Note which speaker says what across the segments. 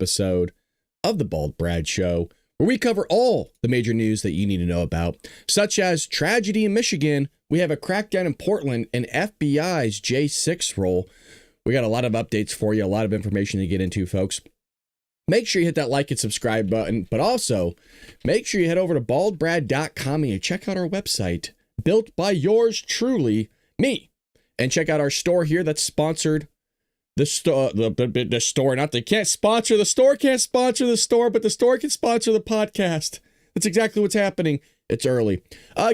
Speaker 1: episode of The Bald Brad Show, where we cover all the major news that you need to know about, such as tragedy in Michigan, we have a crackdown in Portland, and FBI's J6 roll. We got a lot of updates for you, a lot of information to get into, folks. Make sure you hit that like and subscribe button, but also make sure you head over to baldbrad.com and you check out our website, built by yours truly, me, and check out our store here that's sponsored. The store, not they can't sponsor the store, can't sponsor the store, but the store can sponsor the podcast. That's exactly what's happening. It's early.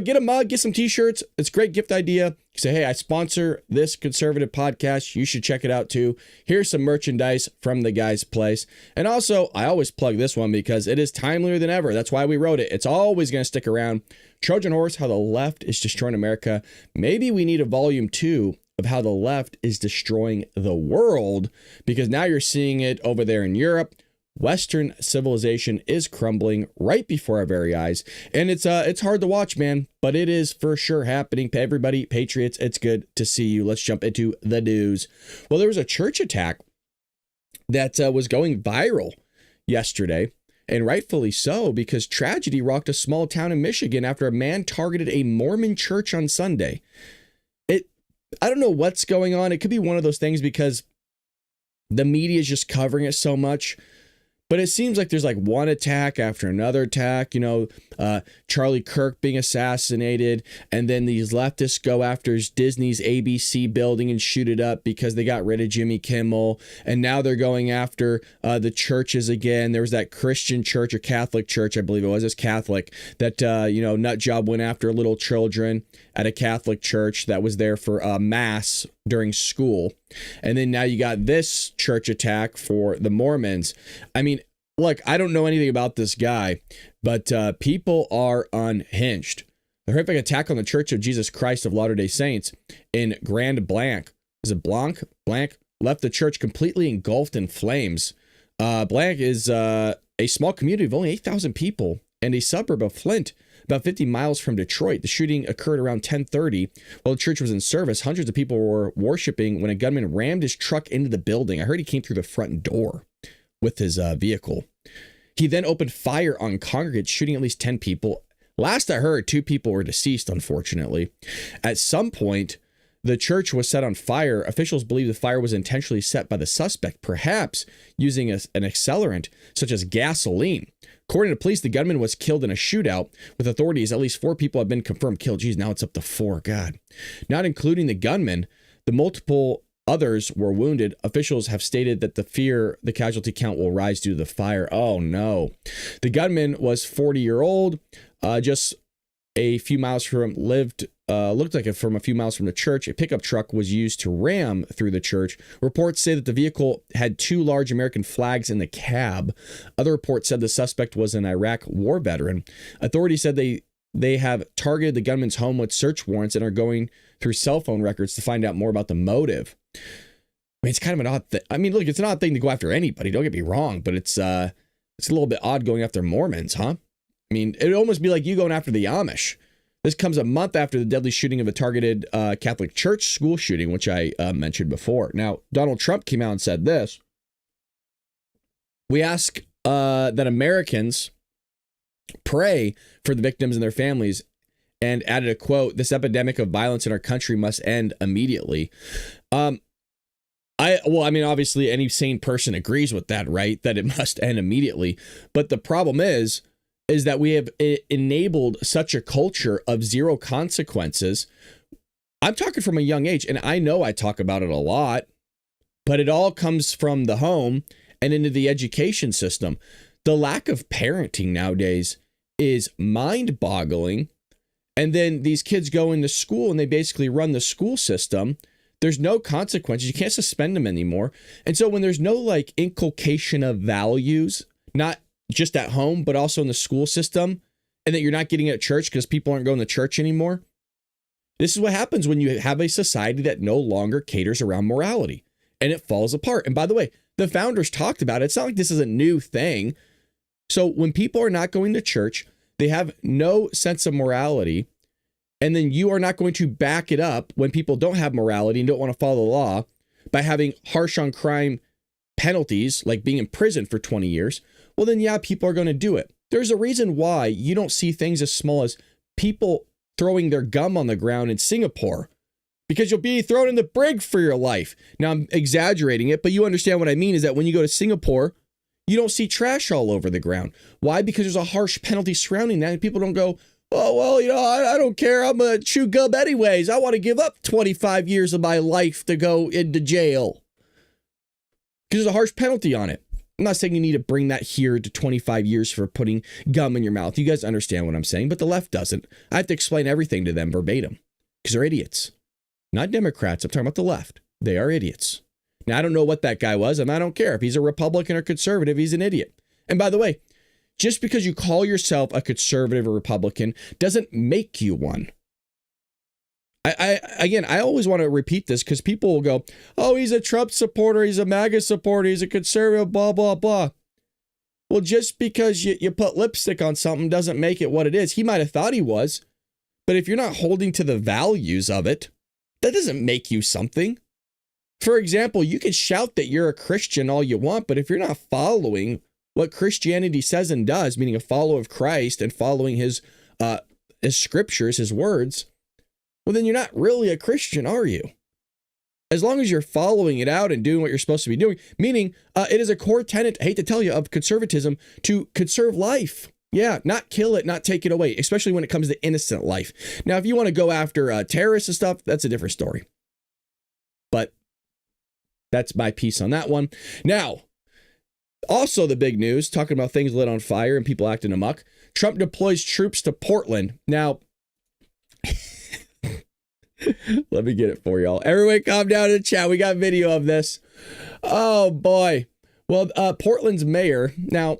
Speaker 1: Get a mug, get some t-shirts. It's a great gift idea. Say, hey, I sponsor this conservative podcast. You should check it out too. Here's some merchandise from the guy's place. And also, I always plug this one because it is timelier than ever. That's why we wrote it. It's always going to stick around. Trojan Horse, How the Left is Destroying America. Maybe we need a volume 2 of how the left is destroying the world, because now you're seeing it over there in Europe. Western civilization is crumbling right before our very eyes, and it's hard to watch, man, but it is for sure happening. Everybody, patriots, it's good to see you. Let's jump into the news. Well, there was a church attack that was going viral yesterday, and rightfully so, because tragedy rocked a small town in Michigan after a man targeted a Mormon church on Sunday. I don't know what's going on. It could be one of those things because the media is just covering it so much. But it seems like there's like one attack after another attack, Charlie Kirk being assassinated. And then these leftists go after Disney's ABC building and shoot it up because they got rid of Jimmy Kimmel. And now they're going after the churches again. There was that Christian church or Catholic church, I believe it was, Catholic, that, nut job went after little children at a Catholic church that was there for mass during school. And then now you got this church attack for the Mormons. I mean, look, I don't know anything about this guy, but people are unhinged. The horrific attack on the Church of Jesus Christ of Latter-day Saints in Grand Blanc, is it Blanc, left the church completely engulfed in flames. Blanc is a small community of only 8,000 people and a suburb of Flint, about 50 miles from Detroit. The shooting occurred around 10:30 while the church was in service. Hundreds of people were worshiping when a gunman rammed his truck into the building. I heard he came through the front door with his vehicle. He then opened fire on congregants, shooting at least 10 people. Last I heard, 2 people were deceased, unfortunately. At some point, the church was set on fire. Officials believe the fire was intentionally set by the suspect, perhaps using an accelerant such as gasoline. According to police, the gunman was killed in a shootout. With authorities, at least 4 people have been confirmed killed. Geez, now it's up to 4. God. Not including the gunman, the multiple others were wounded. Officials have stated that the casualty count will rise due to the fire. Oh, no. The gunman was 40-year-old, just a few miles from looked like it from a few miles from the church. A pickup truck was used to ram through the church. Reports say that the vehicle had 2 large American flags in the cab. Other reports said the suspect was an Iraq war veteran. Authorities said they have targeted the gunman's home with search warrants and are going through cell phone records to find out more about the motive. I mean, it's kind of an odd thing. I mean, look, it's an odd thing to go after anybody. Don't get me wrong, but it's a little bit odd going after Mormons, huh? I mean, it'd almost be like you going after the Amish. This comes a month after the deadly shooting of a targeted Catholic church school shooting, which I mentioned before. Now, Donald Trump came out and said this. We ask that Americans pray for the victims and their families, and added a quote, "This epidemic of violence in our country must end immediately." Obviously any sane person agrees with that, right? That it must end immediately. But the problem is that we have enabled such a culture of zero consequences. I'm talking from a young age, and I know I talk about it a lot, but it all comes from the home and into the education system. The lack of parenting nowadays is mind-boggling. And then these kids go into school and they basically run the school system. There's no consequences. You can't suspend them anymore. And so when there's no like inculcation of values, not just at home, but also in the school system, and that you're not getting it at church because people aren't going to church anymore. This is what happens when you have a society that no longer caters around morality, and it falls apart. And by the way, the founders talked about it. It's not like this is a new thing. So when people are not going to church, they have no sense of morality. And then you are not going to back it up when people don't have morality and don't want to follow the law by having harsh on crime penalties, like being in prison for 20 years, well, then, yeah, people are going to do it. There's a reason why you don't see things as small as people throwing their gum on the ground in Singapore, because you'll be thrown in the brig for your life. Now, I'm exaggerating it, but you understand what I mean is that when you go to Singapore, you don't see trash all over the ground. Why? Because there's a harsh penalty surrounding that, and people don't go, oh, well, I don't care. I'm going to chew gum anyways. I want to give up 25 years of my life to go into jail. Because there's a harsh penalty on it. I'm not saying you need to bring that here to 25 years for putting gum in your mouth. You guys understand what I'm saying, but the left doesn't. I have to explain everything to them verbatim because they're idiots. Not Democrats. I'm talking about the left. They are idiots. Now, I don't know what that guy was, and I don't care. If he's a Republican or conservative, he's an idiot. And by the way, just because you call yourself a conservative or Republican doesn't make you one. I always want to repeat this because people will go, oh, he's a Trump supporter, he's a MAGA supporter, he's a conservative, blah, blah, blah. Well, just because you put lipstick on something doesn't make it what it is. He might have thought he was, but if you're not holding to the values of it, that doesn't make you something. For example, you can shout that you're a Christian all you want, but if you're not following what Christianity says and does, meaning a follower of Christ and following his scriptures, his words, well, then you're not really a Christian, are you? As long as you're following it out and doing what you're supposed to be doing, meaning it is a core tenet, I hate to tell you, of conservatism to conserve life. Yeah, not kill it, not take it away, especially when it comes to innocent life. Now, if you want to go after terrorists and stuff, that's a different story. But that's my piece on that one. Now, also the big news, talking about things lit on fire and people acting amok. Trump deploys troops to Portland. Now, let me get it for y'all. Everyone calm down in the chat. We got video of this. Oh, boy. Well, Portland's mayor. Now,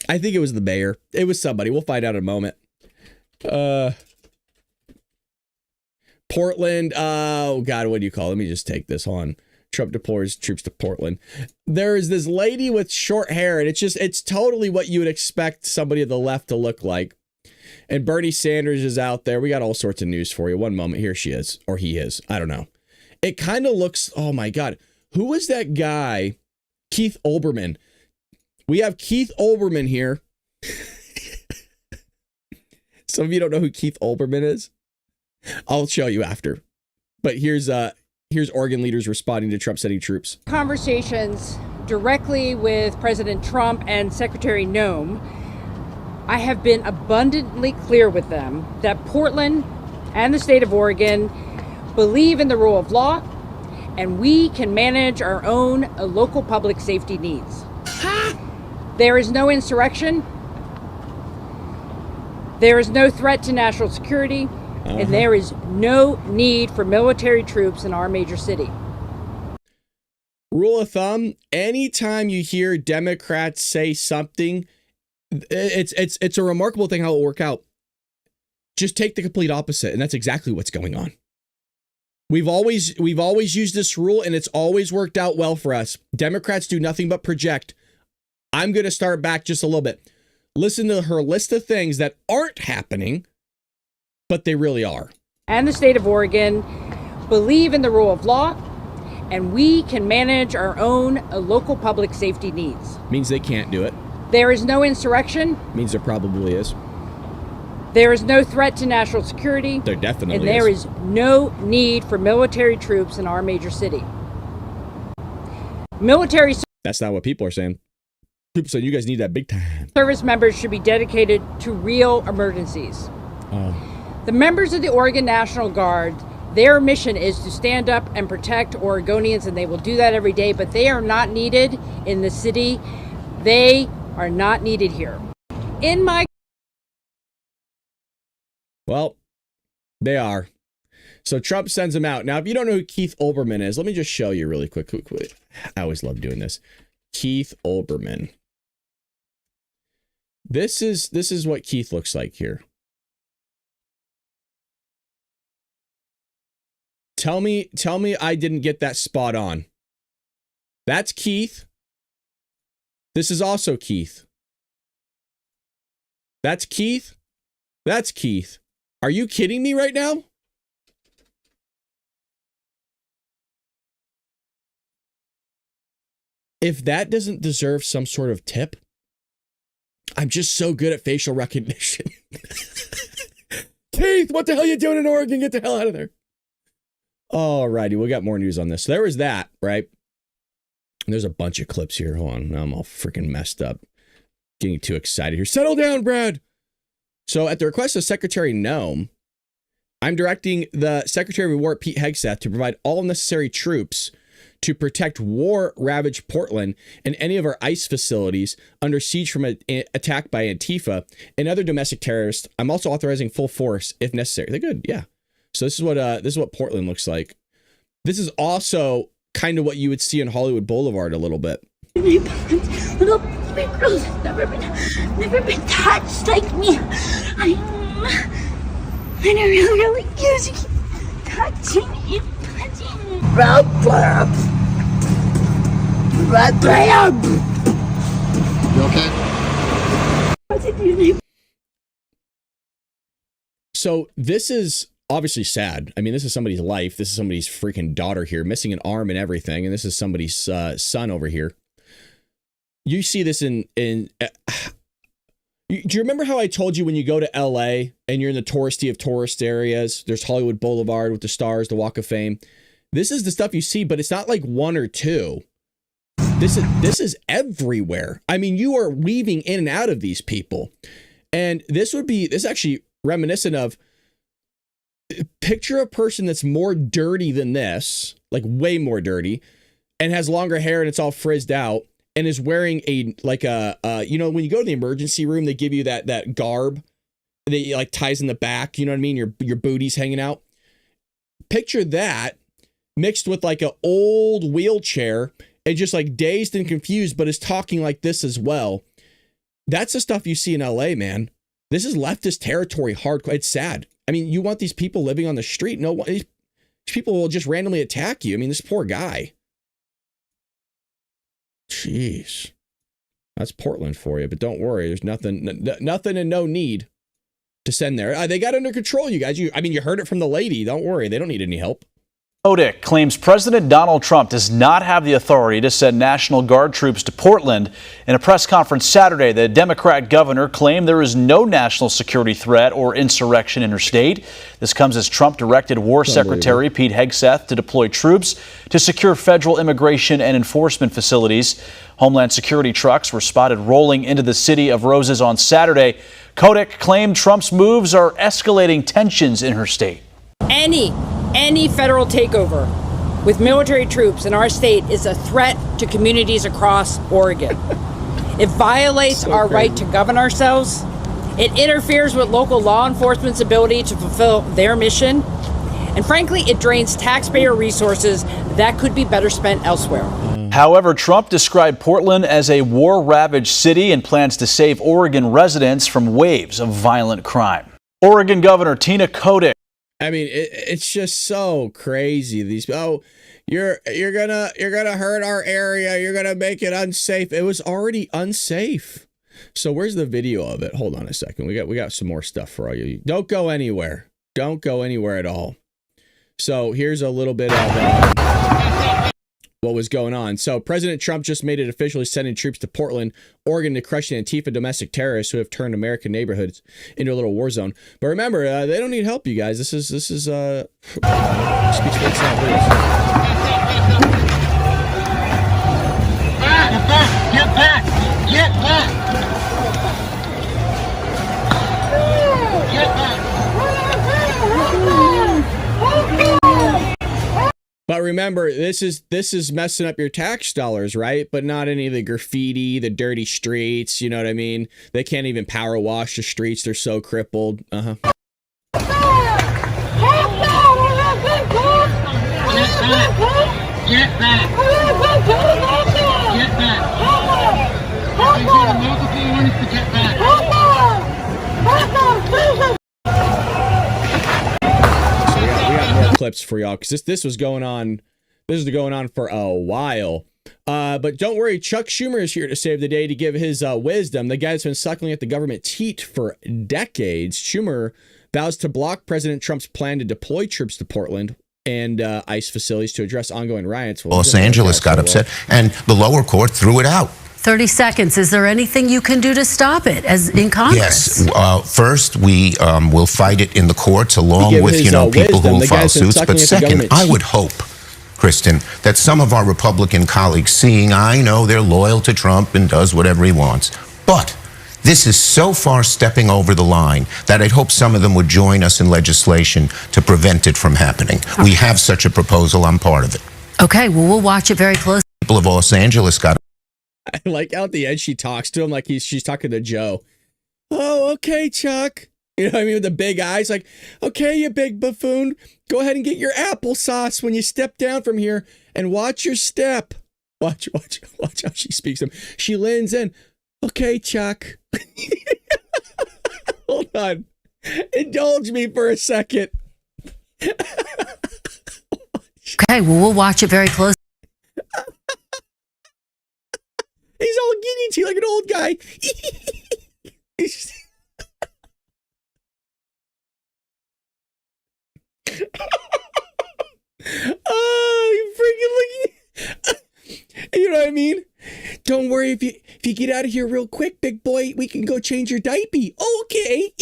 Speaker 1: I think it was the mayor. It was somebody. We'll find out in a moment. Portland. Oh, God. What do you call it? Let me just take this on. Trump deploys troops to Portland. There is this lady with short hair, and it's totally what you would expect somebody of the left to look like. And Bernie Sanders is out there. We got all sorts of news for you. One moment. Here she is. Or he is. I don't know. It kind of looks, oh my God. Who was that guy? Keith Olbermann. We have Keith Olbermann here. Some of you don't know who Keith Olbermann is. I'll show you after. But here's Oregon leaders responding to Trump sending troops.
Speaker 2: Conversations directly with President Trump and Secretary Noem, I have been abundantly clear with them that Portland and the state of Oregon believe in the rule of law, and we can manage our own local public safety needs. There is no insurrection. There is no threat to national security. And there is no need for military troops in our major city.
Speaker 1: Rule of thumb, anytime you hear Democrats say something, it's a remarkable thing how it will work out. Just take the complete opposite, and that's exactly what's going on. We've always used this rule, and it's always worked out well for us. Democrats do nothing but project. I'm going to start back just a little bit. Listen to her list of things that aren't happening, but they really are.
Speaker 2: And the state of Oregon believe in the rule of law, and we can manage our own local public safety needs.
Speaker 1: Means they can't do it.
Speaker 2: There is no insurrection.
Speaker 1: Means there probably is.
Speaker 2: There is no threat to national security.
Speaker 1: There definitely is.
Speaker 2: And there is no need for military troops in our major city. Military.
Speaker 1: That's not what people are saying. People saying you guys need that big time.
Speaker 2: Service members should be dedicated to real emergencies. The members of the Oregon National Guard, their mission is to stand up and protect Oregonians, and they will do that every day, but they are not needed in the city. They are not needed here.
Speaker 1: Well, they are. So Trump sends them out. Now, if you don't know who Keith Olbermann is, let me just show you really quick. I always love doing this. Keith Olbermann. This is what Keith looks like here. Tell me I didn't get that spot on. That's Keith. This is also Keith. That's Keith. That's Keith. Are you kidding me right now? if that doesn't deserve some sort of tip, I'm just so good at facial recognition. Keith, what the hell are you doing in Oregon? Get the hell out of there. All righty, we got more news on this. So there was that, right? And there's a bunch of clips here. Hold on, I'm all freaking messed up. Getting too excited here. Settle down, Brad. So at the request of Secretary Noem, I'm directing the Secretary of War, Pete Hegseth, to provide all necessary troops to protect war-ravaged Portland and any of our ICE facilities under siege from an attack by Antifa and other domestic terrorists. I'm also authorizing full force if necessary. They're good, yeah. So this is what Portland looks like. This is also kind of what you would see in Hollywood Boulevard a little bit.
Speaker 3: Little baby girls have never been touched like me. I'm really using touching and punching. Red clubs. Red club.
Speaker 4: You okay?
Speaker 3: What's it doing?
Speaker 1: So this is obviously sad. I mean, this is somebody's life. This is somebody's freaking daughter here, missing an arm and everything. And this is somebody's son over here. You see this do you remember how I told you when you go to LA and you're in the touristy of tourist areas, there's Hollywood Boulevard with the stars, the Walk of Fame. This is the stuff you see, but it's not like one or two. This is everywhere. I mean, you are weaving in and out of these people. And this is actually reminiscent of, picture a person that's more dirty than this, like way more dirty, and has longer hair and it's all frizzed out, and is wearing when you go to the emergency room, they give you that garb that like ties in the back, you know what I mean? Your booty's hanging out. Picture that mixed with like an old wheelchair and just like dazed and confused, but is talking like this as well. That's the stuff you see in LA, man. This is leftist territory, hardcore. It's sad. I mean, you want these people living on the street? No, these people will just randomly attack you. I mean, this poor guy. Jeez. That's Portland for you, but don't worry. There's nothing and no need to send there. They got under control, you guys. You heard it from the lady. Don't worry. They don't need any help.
Speaker 5: Kodik claims President Donald Trump does not have the authority to send National Guard troops to Portland. In a press conference Saturday, the Democrat governor claimed there is no national security threat or insurrection interstate. This comes as Trump directed War Secretary Pete Hegseth to deploy troops to secure federal immigration and enforcement facilities. Homeland Security trucks were spotted rolling into the city of Roses on Saturday. Kodik claimed Trump's moves are escalating tensions in her state.
Speaker 2: Any federal takeover with military troops in our state is a threat to communities across Oregon. It violates our right to govern ourselves. It interferes with local law enforcement's ability to fulfill their mission. And frankly, it drains taxpayer resources that could be better spent elsewhere.
Speaker 5: However, Trump described Portland as a war-ravaged city and plans to save Oregon residents from waves of violent crime. Oregon Governor Tina Kodik.
Speaker 1: I mean, it's just so crazy. These you're gonna hurt our area. You're gonna make it unsafe. It was already unsafe. So where's the video of it? Hold on a second. We got some more stuff for all you. Don't go anywhere. Don't go anywhere at all. So here's a little bit of what was going on. So President Trump just made it officially sending troops to Portland, Oregon to crush the Antifa domestic terrorists who have turned American neighborhoods into a little war zone. But remember, they don't need help, you guys. This is speech for itself.
Speaker 4: Get back! Get back! Get back!
Speaker 1: But remember, this is messing up your tax dollars, right? But not any of the graffiti, the dirty streets. You know what I mean? They can't even power wash the streets. They're so crippled.
Speaker 4: Get back! Get back! Get back! Get back!
Speaker 1: Clips for y'all because this was going on. This is going on for a while. But don't worry, Chuck Schumer is here to save the day to give his wisdom. The guy that's been suckling at the government teat for decades. Schumer vows to block President Trump's plan to deploy troops to Portland and ICE facilities to address ongoing riots. Well,
Speaker 6: Los Angeles got upset, and the lower court threw it out.
Speaker 7: 30 seconds. Is there anything you can do to stop it as in Congress?
Speaker 6: Yes. First, we will fight it in the courts along with, people who will file suits. But second, I would hope, Kristen, that some of our Republican colleagues, seeing I know they're loyal to Trump and does whatever he wants, but this is so far stepping over the line that I'd hope some of them would join us in legislation to prevent it from happening. We have such a proposal. I'm part of it.
Speaker 7: Okay, well, we'll watch it very closely.
Speaker 6: People of Los Angeles got.
Speaker 1: I like out the end she talks to him like she's talking to Joe. Oh, okay, Chuck. You know what I mean? With the big eyes, like, okay, you big buffoon, go ahead and get your applesauce when you step down from here and watch your step. Watch how she speaks to him. She leans in. Okay, Chuck. Hold on. Indulge me for a second.
Speaker 7: Okay, well, we'll watch it very closely.
Speaker 1: He's all giddy to you like an old guy. Oh, you freaking looking. You know what I mean? Don't worry, if you get out of here real quick, big boy, we can go change your diaper. Okay.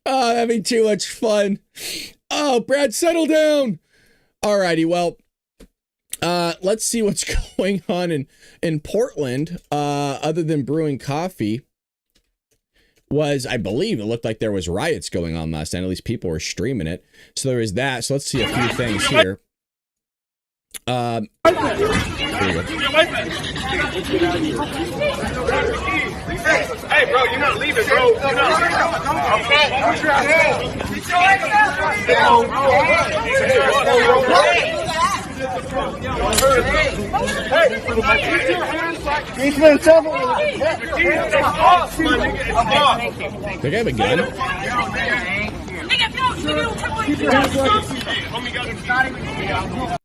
Speaker 1: Oh, having too much fun. Oh, Brad, settle down. Alrighty, well, let's see what's going on in Portland, other than brewing coffee. I believe it looked like there was riots going on last night. At least people were streaming it. So there is that. So let's see a few things here. Here we go.
Speaker 8: Hey, bro, you're not leaving, bro. You're not
Speaker 1: They have a gun.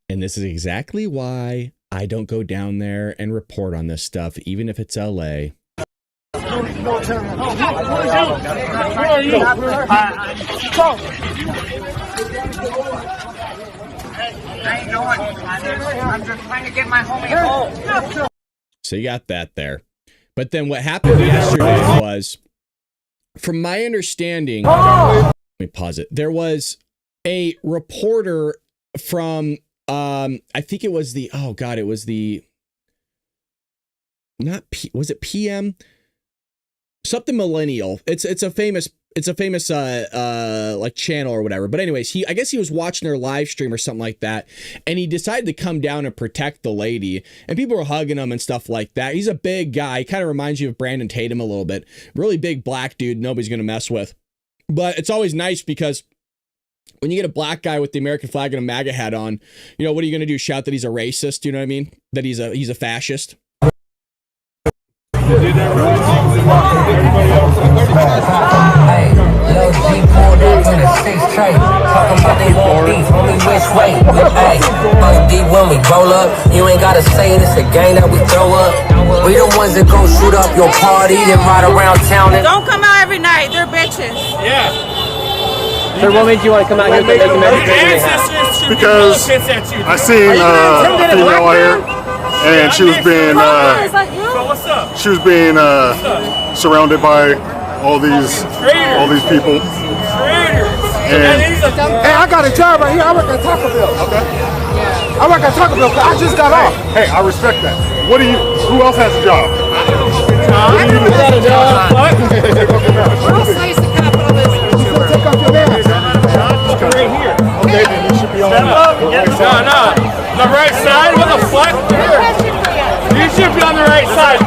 Speaker 1: And this is exactly why I don't go down there and report on this stuff, even if it's LA.
Speaker 8: I'm just trying to get my homie home.
Speaker 1: So you got that there. But then what happened yesterday was, from my understanding, let me pause it. There was a reporter from, I think it was the, oh God, it was the, was it PM? Something millennial. It's a famous like channel or whatever. But anyways, I guess he was watching their live stream or something like that, and he decided to come down and protect the lady, and people were hugging him and stuff like that. He's a big guy. He kind of reminds you of Brandon Tatum a little bit. Really big black dude nobody's gonna mess with. But it's always nice because when you get a black guy with the American flag and a MAGA hat on, you know, what are you gonna do? Shout that he's a racist? You know what I mean? That he's a fascist?
Speaker 9: Hey, Lil G pulled up in a 6 tray. Talking about they want beef, homie, which way? Hey, must be when we roll up. You ain't gotta say it, it's a gang that we throw up. We the ones that go shoot up your party, then ride around town and
Speaker 10: don't come out every night, they're bitches.
Speaker 8: Yeah.
Speaker 11: So what made you want to come out here to make a
Speaker 12: Because I seen a female out here, and she was being surrounded by all these people. And
Speaker 13: hey, I got a job right here. I work at Taco Bell. Okay. I work at Taco Bell. I just got off.
Speaker 12: Hey, I respect that. Who else has a job?
Speaker 13: I got a job. What place the capital is? Take off your mask.
Speaker 12: Right here. Okay, then you should be on
Speaker 8: the right side. No. The right side? What the fuck? You should be on the right side.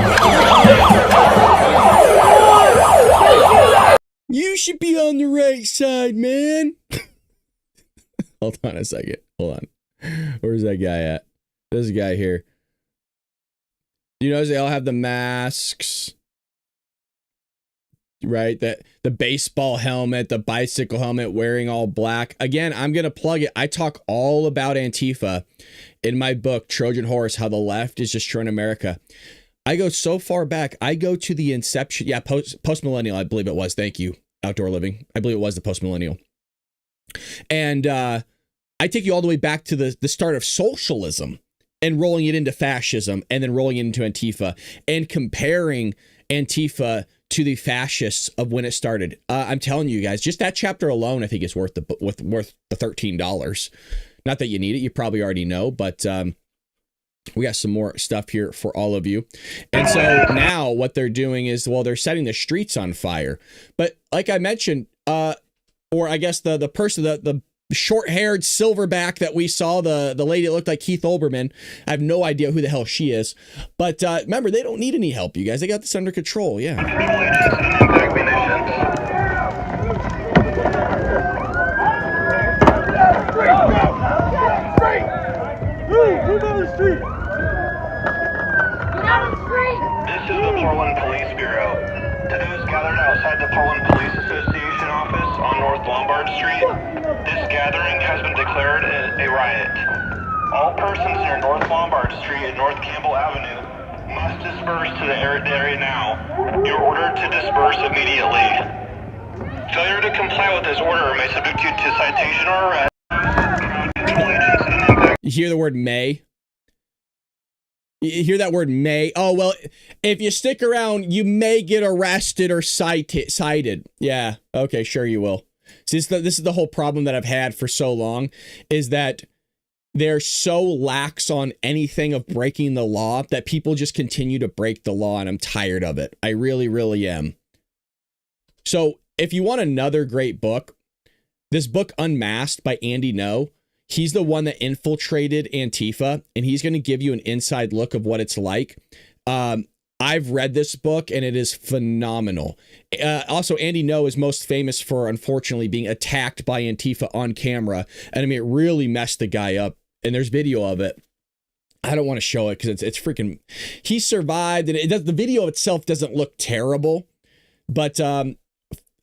Speaker 1: You should be on the right side, man. Hold on a second. Hold on. Where's that guy at? This guy here. You notice they all have the masks, right? The baseball helmet, the bicycle helmet, wearing all black. Again, I'm going to plug it. I talk all about Antifa in my book, Trojan Horse, How the Left is Destroying America. I go so far back. I go to the inception. Yeah, post-millennial, I believe it was. Thank you. outdoor living. I believe it was the post-millennial. And I take you all the way back to the start of socialism and rolling it into fascism and then rolling it into Antifa and comparing Antifa to the fascists of when it started. I'm telling you guys, just that chapter alone, I think is worth the $13. Not that you need it. You probably already know, but we got some more stuff here for all of you. And so now what they're doing is, well, they're setting the streets on fire. But like I mentioned, or I guess the person, the short-haired silverback that we saw, the lady that looked like Keith Olbermann. I have no idea who the hell she is. But remember, they don't need any help, you guys. They got this under control. Yeah.
Speaker 14: This is the Portland Police Bureau. To those gathered outside the Portland Police Association office on North Lombard Street, this gathering has been declared a riot. All persons near North Lombard Street and North Campbell Avenue must disperse to the area now. You're ordered to disperse immediately. Failure to comply with this order may subject you to citation or arrest.
Speaker 1: You hear the word may? You hear that word may? Oh, well, if you stick around, you may get arrested or cited. Yeah, okay, sure you will. See, this is the whole problem that I've had for so long, is that they're so lax on anything of breaking the law that people just continue to break the law, and I'm tired of it. I really, really am. So if you want another great book, this book Unmasked by Andy No, he's the one that infiltrated Antifa, and he's going to give you an inside look of what it's like. I've read this book, and it is phenomenal. Also, Andy No is most famous for, unfortunately, being attacked by Antifa on camera. And I mean, it really messed the guy up. And there's video of it. I don't want to show it because it's freaking... He survived, and the video itself doesn't look terrible. But I'm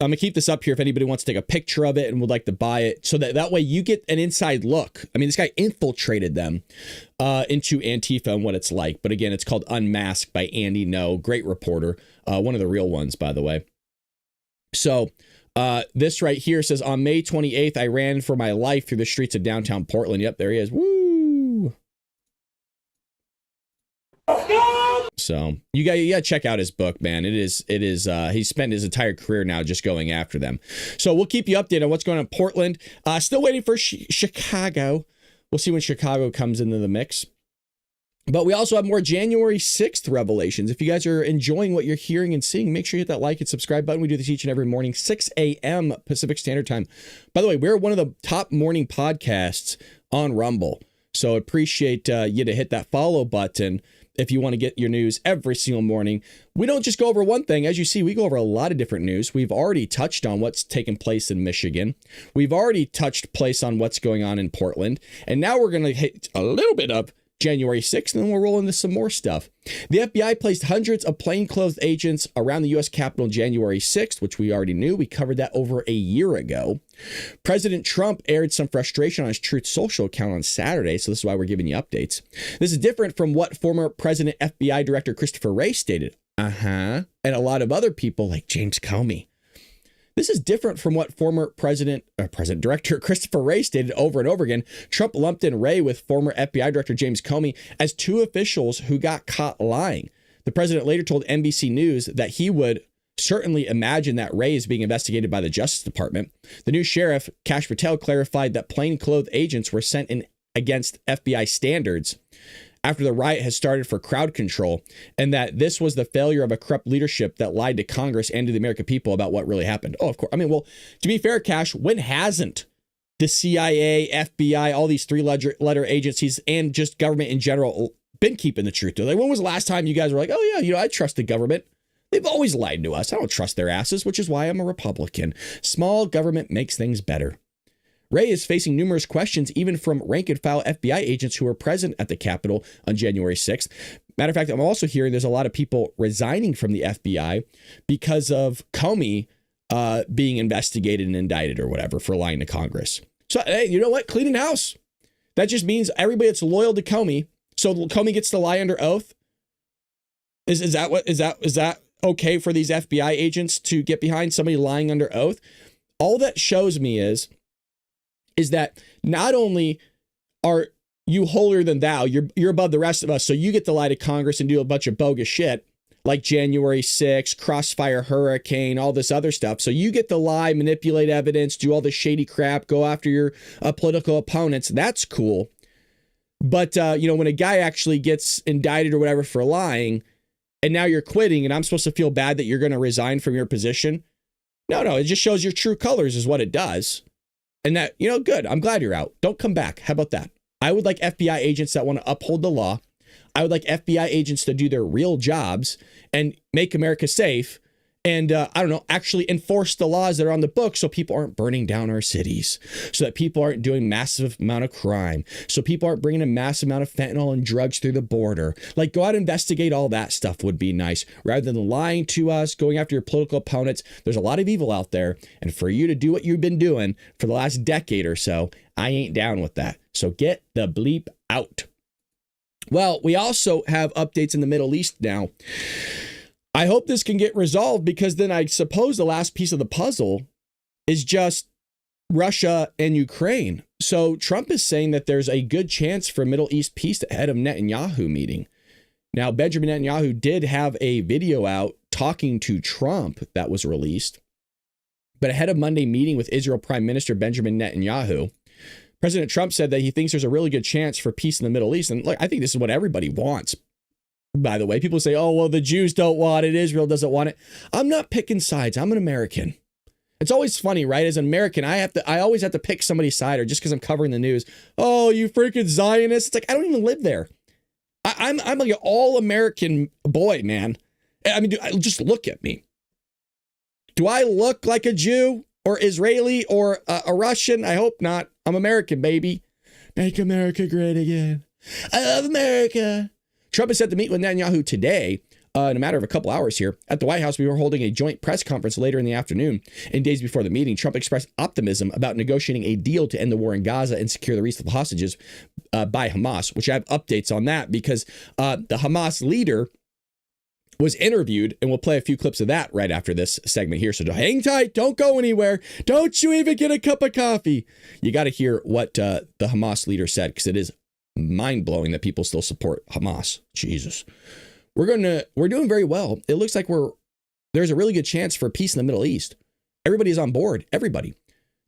Speaker 1: going to keep this up here if anybody wants to take a picture of it and would like to buy it, so that way you get an inside look. I mean, this guy infiltrated them into Antifa and what it's like. But again, it's called Unmasked by Andy No. Great reporter. One of the real ones, by the way. So this right here says, on May 28th, I ran for my life through the streets of downtown Portland. Yep, there he is. Woo! So you got to check out his book, man. It is he spent his entire career now just going after them. So we'll keep you updated on what's going on in Portland. Still waiting for Chicago. We'll see when Chicago comes into the mix. But we also have more January 6th revelations. If you guys are enjoying what you're hearing and seeing, make sure you hit that like and subscribe button. We do this each and every morning, 6 a.m. Pacific Standard Time. By the way, we're one of the top morning podcasts on Rumble. So appreciate you to hit that follow button if you want to get your news every single morning. We don't just go over one thing. As you see, we go over a lot of different news. We've already touched on what's taking place in Michigan. We've already touched place on what's going on in Portland. And now we're going to hit a little bit of January 6th, and then we'll roll into some more stuff. The FBI placed hundreds of plainclothes agents around the U.S. Capitol on January 6th, which we already knew. We covered that over a year ago. President Trump aired some frustration on his Truth Social account on Saturday, so this is why we're giving you updates. This is different from what former President FBI Director Christopher Wray stated. And a lot of other people like James Comey. This is different from what former President Director Christopher Wray stated over and over again. Trump lumped in Wray with former FBI Director James Comey as two officials who got caught lying. The president later told NBC News that he would certainly imagine that Wray is being investigated by the Justice Department. The new sheriff, Kash Patel, clarified that plainclothes agents were sent in against FBI standards after the riot has started for crowd control, and that this was the failure of a corrupt leadership that lied to Congress and to the American people about what really happened. Oh, of course. I mean, well, to be fair, Cash, when hasn't the CIA, FBI, all these three-letter agencies and just government in general been keeping the truth? Like, when was the last time you guys were like, oh, yeah, I trust the government? They've always lied to us. I don't trust their asses, which is why I'm a Republican. Small government makes things better. Wray is facing numerous questions, even from rank-and-file FBI agents who were present at the Capitol on January 6th. Matter of fact, I'm also hearing there's a lot of people resigning from the FBI because of Comey being investigated and indicted or whatever for lying to Congress. So, hey, you know what? Cleaning house. That just means everybody that's loyal to Comey, so Comey gets to lie under oath. Is that okay for these FBI agents to get behind somebody lying under oath. All that shows me is that not only are you holier than thou, you're above the rest of us, so you get to lie to Congress and do a bunch of bogus shit like January 6th, Crossfire Hurricane, all this other stuff. So you get to lie, manipulate evidence, do all this shady crap, go after your political opponents. That's cool. But, when a guy actually gets indicted or whatever for lying, and now you're quitting, and I'm supposed to feel bad that you're going to resign from your position. No, it just shows your true colors is what it does. And that, good. I'm glad you're out. Don't come back. How about that? I would like FBI agents that want to uphold the law. I would like FBI agents to do their real jobs and make America safe. And actually enforce the laws that are on the book so people aren't burning down our cities, so that people aren't doing massive amount of crime, so people aren't bringing a massive amount of fentanyl and drugs through the border. Like, go out and investigate all that stuff would be nice, rather than lying to us, going after your political opponents. There's a lot of evil out there. And for you to do what you've been doing for the last decade or so, I ain't down with that. So get the bleep out. Well, we also have updates in the Middle East now. I hope this can get resolved, because then I suppose the last piece of the puzzle is just Russia and Ukraine. So Trump is saying that there's a good chance for Middle East peace ahead of Netanyahu meeting. Now, Benjamin Netanyahu did have a video out talking to Trump that was released. But ahead of Monday meeting with Israel Prime Minister Benjamin Netanyahu, President Trump said that he thinks there's a really good chance for peace in the Middle East. And look, I think this is what everybody wants. By the way, people say, oh, well, the Jews don't want it. Israel doesn't want it. I'm not picking sides. I'm an American. It's always funny, right? As an American, I always have to pick somebody's side, or just because I'm covering the news. Oh, you freaking Zionists. It's like, I don't even live there. I'm like an all-American boy, man. I mean, just look at me. Do I look like a Jew or Israeli or a Russian? I hope not. I'm American, baby. Make America great again. I love America. Trump is set to meet with Netanyahu today, in a matter of a couple hours here. At the White House, we were holding a joint press conference later in the afternoon. And days before the meeting, Trump expressed optimism about negotiating a deal to end the war in Gaza and secure the release of hostages by Hamas, which I have updates on that, because the Hamas leader was interviewed, and we'll play a few clips of that right after this segment here. So hang tight. Don't go anywhere. Don't you even get a cup of coffee. You got to hear what the Hamas leader said, because it is mind-blowing that people still support Hamas. Jesus. We're doing very well. It looks like there's a really good chance for peace in the Middle East. Everybody is on board. Everybody.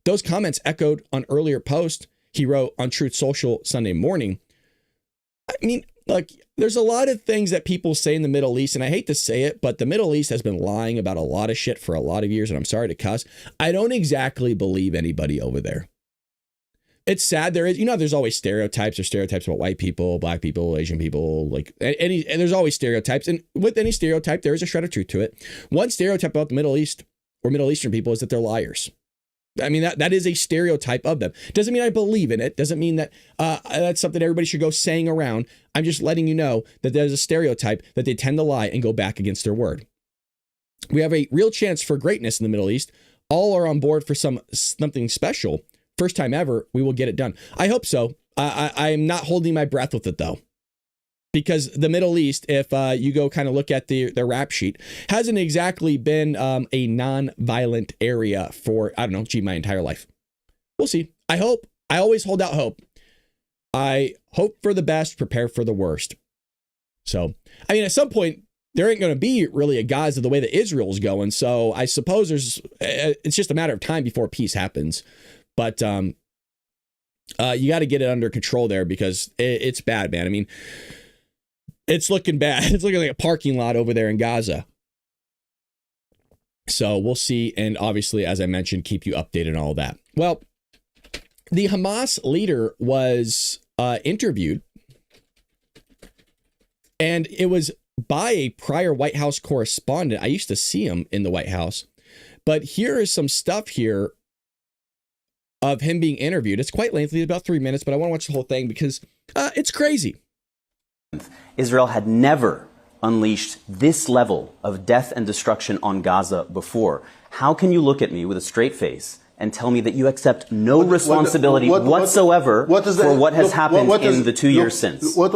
Speaker 1: Those comments echoed on earlier post he wrote on Truth Social Sunday morning. I mean, like, there's a lot of things that people say in the Middle East, and I hate to say it, but the Middle East has been lying about a lot of shit for a lot of years, and I'm sorry to cuss. I don't exactly believe anybody over there. It's sad. There's always stereotypes about white people, black people, Asian people, like and there's always stereotypes. And with any stereotype, there is a shred of truth to it. One stereotype about the Middle East or Middle Eastern people is that they're liars. I mean, that is a stereotype of them. Doesn't mean I believe in it. Doesn't mean that that's something everybody should go saying around. I'm just letting you know that there's a stereotype that they tend to lie and go back against their word. We have a real chance for greatness in the Middle East. All are on board for something special. First time ever, we will get it done. I hope so. I am not holding my breath with it, though, because the Middle East, if you go kind of look at the rap sheet, hasn't exactly been a non-violent area for, my entire life. We'll see. I hope. I always hold out hope. I hope for the best, prepare for the worst. So, I mean, at some point, there ain't going to be really a Gaza the way that Israel's going. So I suppose it's just a matter of time before peace happens. But you got to get it under control there, because it's bad, man. I mean, it's looking bad. It's looking like a parking lot over there in Gaza. So we'll see. And obviously, as I mentioned, keep you updated on all that. Well, the Hamas leader was interviewed, and it was by a prior White House correspondent. I used to see him in the White House. But here is some stuff here of him being interviewed. It's quite lengthy, it's about 3 minutes, but I want to watch the whole thing because it's crazy.
Speaker 15: Israel had never unleashed this level of death and destruction on Gaza before. How can you look at me with a straight face and tell me that you accept no responsibility whatsoever for what has happened in the 2 years since.
Speaker 16: What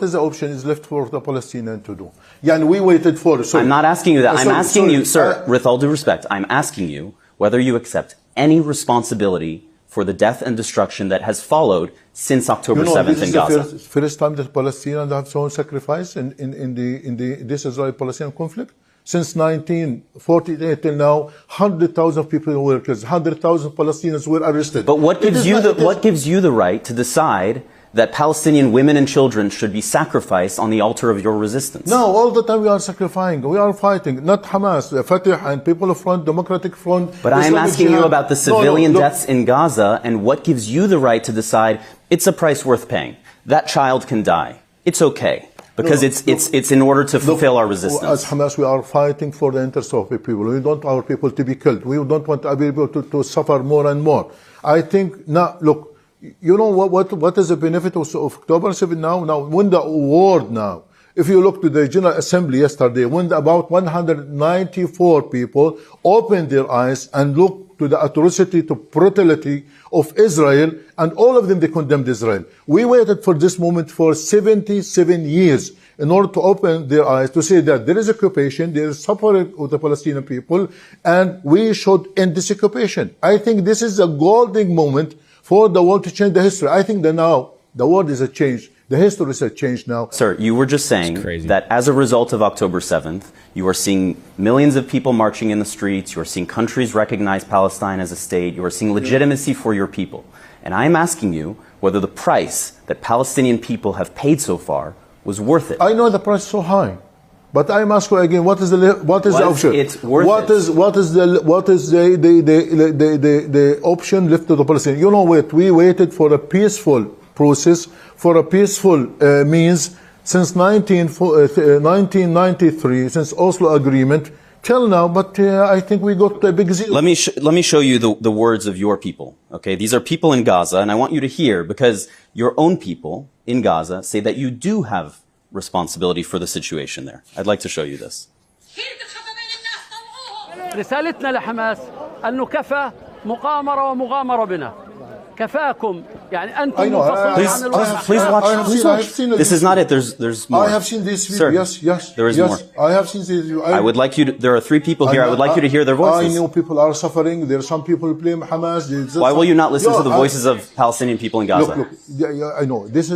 Speaker 16: is the option is left for the Palestinians to do? Yeah, and we waited for.
Speaker 15: I'm not asking you that. I'm asking you, sir, with all due respect, I'm asking you whether you accept any responsibility for the death and destruction that has followed since October 7th in Gaza.
Speaker 16: This is the first time that Palestinians have shown sacrifice in this Israeli-Palestinian conflict. Since 1948 till now, 100,000 people were killed, 100,000 Palestinians were arrested.
Speaker 15: But what gives you the right to decide that Palestinian women and children should be sacrificed on the altar of your resistance?
Speaker 16: No, all the time we are sacrificing, we are fighting, not Hamas, Fatah and People Front, Democratic Front.
Speaker 15: But I am asking you about the civilian deaths in Gaza and what gives you the right to decide it's a price worth paying. That child can die. It's okay. Because it's in order to fulfill our resistance.
Speaker 16: As Hamas, we are fighting for the interests of the people. We don't want our people to be killed. We don't want our people to suffer more and more. I think now, look, you know what is the benefit of October 7 now? Now, when the award now, if you look to the General Assembly yesterday, when about 194 people opened their eyes and looked to the atrocity, to brutality of Israel, and all of them, they condemned Israel. We waited for this moment for 77 years in order to open their eyes to say that there is occupation, there is suffering of the Palestinian people, and we should end this occupation. I think this is a golden moment for the world to change the history. I think that now the world is a change. The history is a change now.
Speaker 15: Sir, you were just saying that as a result of October 7th, you are seeing millions of people marching in the streets, you are seeing countries recognize Palestine as a state, you are seeing legitimacy for your people. And I am asking you whether the price that Palestinian people have paid so far was worth it.
Speaker 16: I know the price is so high, but I am asking you again, what is the option?
Speaker 15: It's worth
Speaker 16: the option left to the Palestinians? You know what? We waited for a peaceful process, for a peaceful means since 1993, since Oslo Agreement till now. But I think we got a big zeal.
Speaker 15: Let me show you the words of your people. Okay, these are people in Gaza, and I want you to hear, because your own people in Gaza say that you do have responsibility for the situation there. I'd like to show you this.
Speaker 17: رسالتنا لحماس أنه كفى مقامرة ومغامرة بنا. كفاكم يعني أنتم
Speaker 15: Please watch. This is not it. There's more.
Speaker 16: I have seen this video.
Speaker 15: Sir,
Speaker 16: yes.
Speaker 15: There is more.
Speaker 16: I have seen this video.
Speaker 15: I would like you to, there are 3 people here. I would like you to hear their voices.
Speaker 16: I know people are suffering. There are some people blame Hamas.
Speaker 15: Why will you not listen to the voices of Palestinian people in Gaza?
Speaker 16: Look, I know. This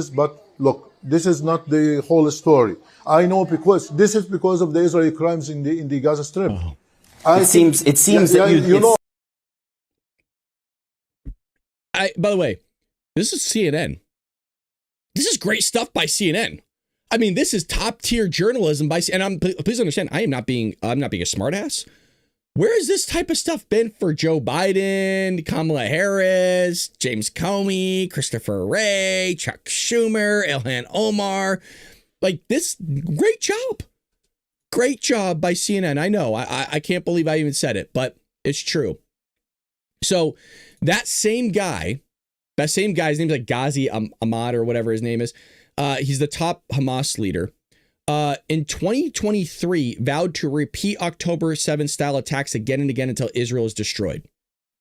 Speaker 16: is not the whole story. I know because this is because of the Israeli crimes in the Gaza Strip.
Speaker 15: Oh. It seems that you know.
Speaker 1: By the way, this is CNN. This is great stuff by CNN. I mean, this is top tier journalism by CNN. And please understand, I'm not being a smartass. Where has this type of stuff been for Joe Biden, Kamala Harris, James Comey, Christopher Wray, Chuck Schumer, Ilhan Omar? Like this, great job by CNN. I know, I can't believe I even said it, but it's true. So that same guy's name's like Ghazi Ahmad or whatever his name is. He's the top Hamas leader. In 2023, vowed to repeat October 7 style attacks again and again until Israel is destroyed.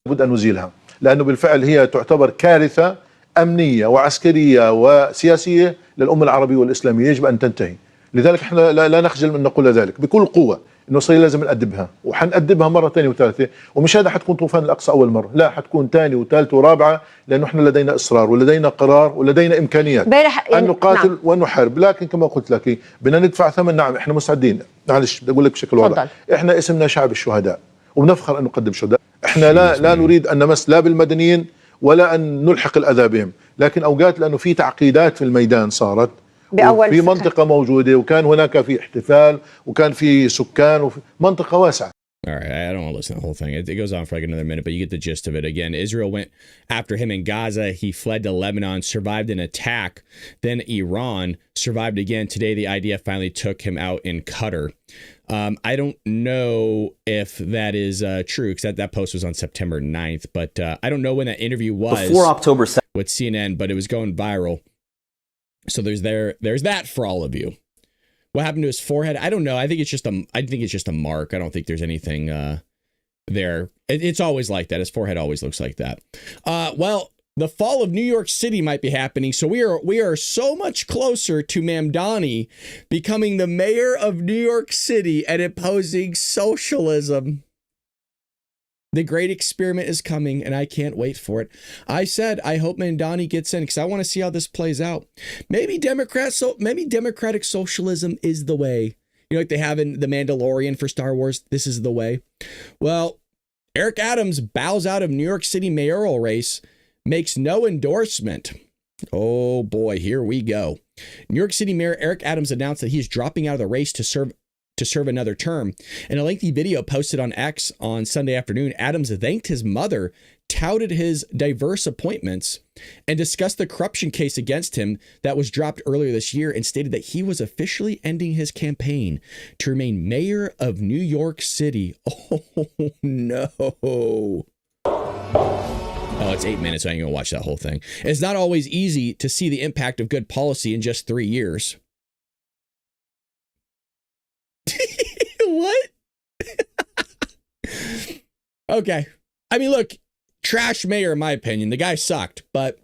Speaker 16: لابد أن نزيلها لأنه بالفعل هي تعتبر كارثة أمنية وعسكرية وسياسية للأمة العربية والإسلامية، يجب أن تنتهي. لذلك احنا لا نخجل من نقول ذلك بكل قوة، انه إسرائيل لازم نأدبها، وحنأدبها مرة ثانية وثالثة، ومش هذا حتكون طوفان الأقصى أول مرة، لا حتكون ثانية وثالثة ورابعة، لأنه احنا لدينا إصرار ولدينا قرار ولدينا إمكانيات أن نقاتل وأن نحارب. لكن كما قلت لك بدنا ندفع ثمن. نعم احنا مستعدين، معلش بدي أقول لك بشكل واضح، احنا اسمنا شعب الشهداء وبنفخر أن نقدم شهداء. احنا لا نريد أن نمس لا بالمدنيين ولا أن نلحق الأذى بهم، لكن أوقات لأنه في تعقيدات في الميدان صارت في منطقة موجودة، وكان هناك في احتفال وكان في سكان وفي منطقة واسعة.
Speaker 1: All right, I don't want to listen to the whole thing. It goes on for like another minute, but you get the gist of it. Again, Israel went after him in Gaza. He fled to Lebanon, survived an attack. Then Iran survived again. Today, the IDF finally took him out in Qatar. I don't know if that is true, because that post was on September 9th, but I don't know when that interview was.
Speaker 15: Before October 7th.
Speaker 1: With CNN, but it was going viral. So there's that for all of you. What happened to his forehead? I don't know. I think it's just a mark. I don't think there's anything there. It's always like that. His forehead always looks like that. Well, the fall of New York City might be happening. So we are so much closer to Mamdani becoming the mayor of New York City and imposing socialism. The great experiment is coming, and I can't wait for it. I said I hope Mamdani gets in because I want to see how this plays out. Maybe democratic socialism is the way. You know, like they have in The Mandalorian for Star Wars. This is the way. Well, Eric Adams bows out of New York City mayoral race, makes no endorsement. Oh boy, here we go. New York City Mayor Eric Adams announced that he is dropping out of the race to serve another term. In a lengthy video posted on X on Sunday afternoon, Adams thanked his mother, touted his diverse appointments, and discussed the corruption case against him that was dropped earlier this year, and stated that he was officially ending his campaign to remain mayor of New York City. Oh no. Oh, it's 8 minutes. So I ain't gonna watch that whole thing. It's not always easy to see the impact of good policy in just 3 years. What? Okay. I mean, look, trash mayor, in my opinion. The guy sucked, but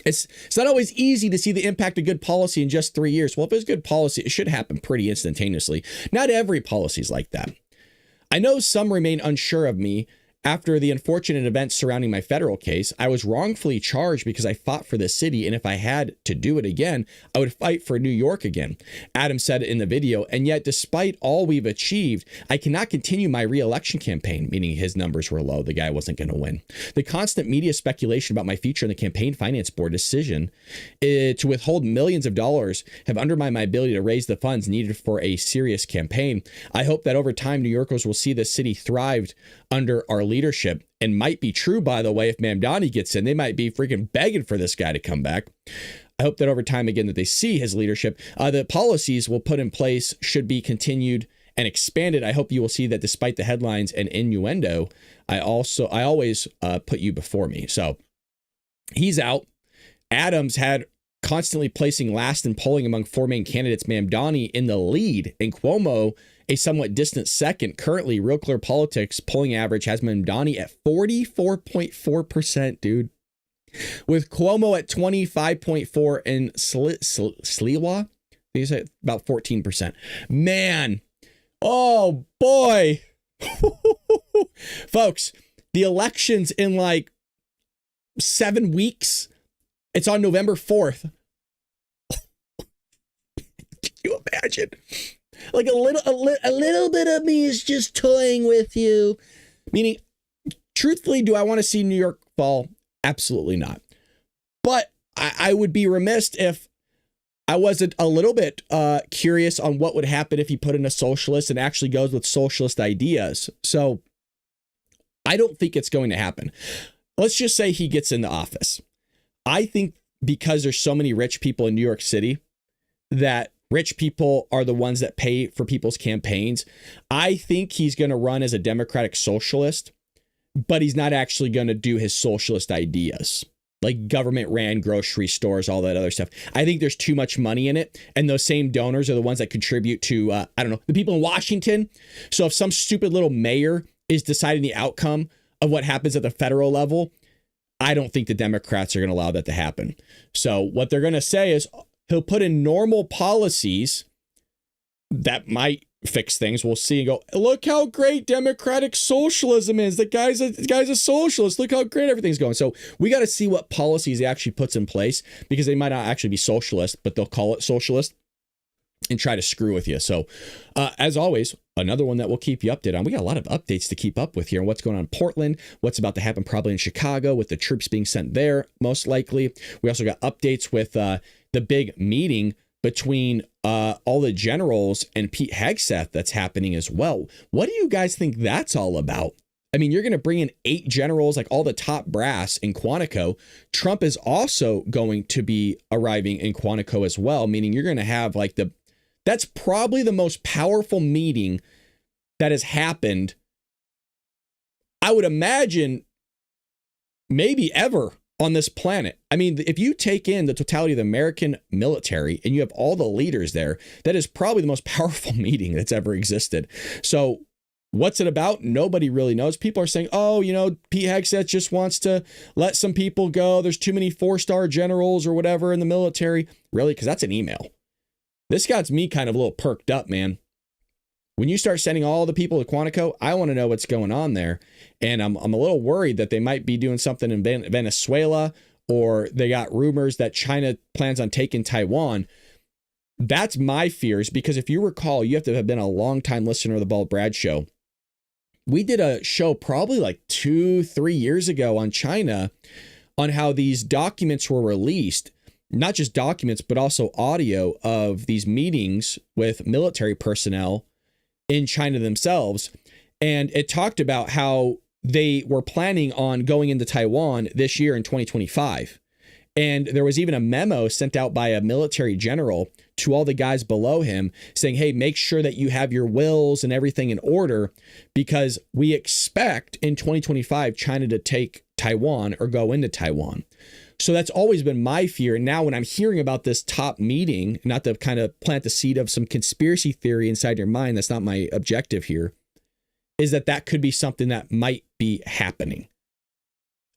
Speaker 1: it's not always easy to see the impact of good policy in just 3 years. Well, if it's good policy, it should happen pretty instantaneously. Not every policy is like that. I know some remain unsure of me. After the unfortunate events surrounding my federal case, I was wrongfully charged because I fought for the city, and if I had to do it again, I would fight for New York again, Adams said in the video. And yet, despite all we've achieved, I cannot continue my re-election campaign, meaning his numbers were low. The guy wasn't going to win. The constant media speculation about my future in the campaign finance board decision to withhold millions of dollars have undermined my ability to raise the funds needed for a serious campaign. I hope that over time, New Yorkers will see the city thrived under our leadership, and might be true, by the way. If Mamdani gets in, they might be freaking begging for this guy to come back. I hope that over time, again, that they see his leadership. The policies we'll put in place should be continued and expanded. I hope you will see that despite the headlines and innuendo, I always put you before me. So he's out. Adams had constantly placing last in polling among four main candidates, Mamdani in the lead, and Cuomo a somewhat distant second. Currently, Real Clear Politics polling average has Mamdani at 44.4%, dude, with Cuomo at 25.4% and Sliwa, these are about 14%. Man, oh boy, folks, the election's in like 7 weeks. It's on November 4th. Can you imagine? Like a little bit of me is just toying with you. Meaning, truthfully, do I want to see New York fall? Absolutely not. But I would be remiss if I wasn't a little bit curious on what would happen if he put in a socialist and actually goes with socialist ideas. So I don't think it's going to happen. Let's just say he gets into office. I think because there's so many rich people in New York City that rich people are the ones that pay for people's campaigns. I think he's going to run as a democratic socialist, but he's not actually going to do his socialist ideas, like government ran grocery stores, all that other stuff. I think there's too much money in it. And those same donors are the ones that contribute to, I don't know, the people in Washington. So if some stupid little mayor is deciding the outcome of what happens at the federal level, I don't think the Democrats are going to allow that to happen. So what they're going to say is he'll put in normal policies that might fix things. We'll see and go, look how great democratic socialism is. The guy's a socialist. Look how great everything's going. So we got to see what policies he actually puts in place, because they might not actually be socialist, but they'll call it socialist and try to screw with you. So as always, another one that we'll keep you updated on. We got a lot of updates to keep up with here, and what's going on in Portland, what's about to happen probably in Chicago with the troops being sent there, most likely. We also got updates with the big meeting between all the generals and Pete Hegseth that's happening as well. What do you guys think that's all about? I mean, you're going to bring in 8 generals, like all the top brass in Quantico. Trump is also going to be arriving in Quantico as well, meaning you're going to have like that's probably the most powerful meeting that has happened, I would imagine, maybe ever on this planet. I mean, if you take in the totality of the American military and you have all the leaders there, that is probably the most powerful meeting that's ever existed. So What's it about? Nobody really knows. People are saying, oh, Pete Hegseth just wants to let some people go. There's too many 4-star generals or whatever in the military. Really? Because that's an email. This got me kind of a little perked up, man. When you start sending all the people to Quantico, I want to know what's going on there. And I'm a little worried that they might be doing something in Venezuela, or they got rumors that China plans on taking Taiwan. That's my fears, because if you recall, you have to have been a longtime listener of the Bald Brad Show. We did a show probably like 2-3 years ago on China, on how these documents were released, not just documents, but also audio of these meetings with military personnel in China themselves. And it talked about how they were planning on going into Taiwan this year in 2025. And there was even a memo sent out by a military general to all the guys below him saying, hey, make sure that you have your wills and everything in order, because we expect in 2025 China to take Taiwan or go into Taiwan. So that's always been my fear. And now when I'm hearing about this top meeting, not to kind of plant the seed of some conspiracy theory inside your mind, that's not my objective here, is that could be something that might be happening.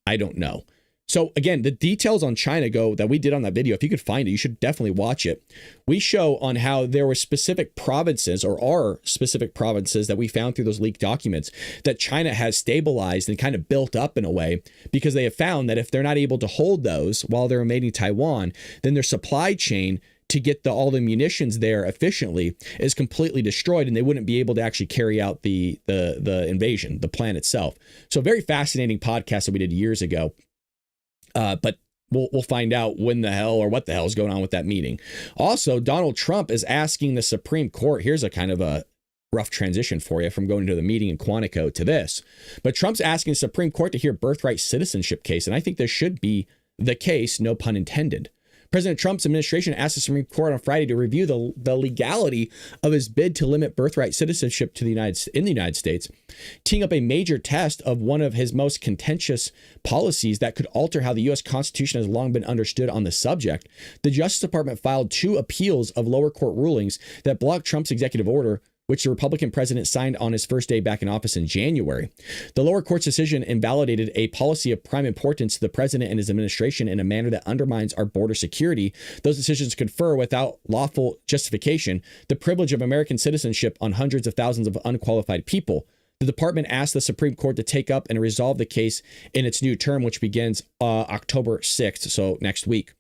Speaker 1: I don't know. So again, the details on China that we did on that video, if you could find it, you should definitely watch it. We show on how there were specific provinces, or are specific provinces, that we found through those leaked documents that China has stabilized and kind of built up in a way, because they have found that if they're not able to hold those while they're invading Taiwan, then their supply chain to get all the munitions there efficiently is completely destroyed, and they wouldn't be able to actually carry out the invasion, the plan itself. So very fascinating podcast that we did years ago. But we'll find out when the hell or what the hell is going on with that meeting. Also, Donald Trump is asking the Supreme Court. Here's a kind of a rough transition for you from going to the meeting in Quantico to this. But Trump's asking the Supreme Court to hear Birthright citizenship case. And I think this should be the case, no pun intended. President Trump's administration asked the Supreme Court on Friday to review the legality of his bid to limit birthright citizenship to in the United States, teeing up a major test of one of his most contentious policies that could alter how the U.S. Constitution has long been understood on the subject. The Justice Department filed 2 appeals of lower court rulings that blocked Trump's executive order, which the Republican president signed on his first day back in office in January. The lower court's decision invalidated a policy of prime importance to the president and his administration in a manner that undermines our border security. Those decisions confer, without lawful justification, the privilege of American citizenship on hundreds of thousands of unqualified people. The department asked the Supreme Court to take up and resolve the case in its new term, which begins October 6th, so next week.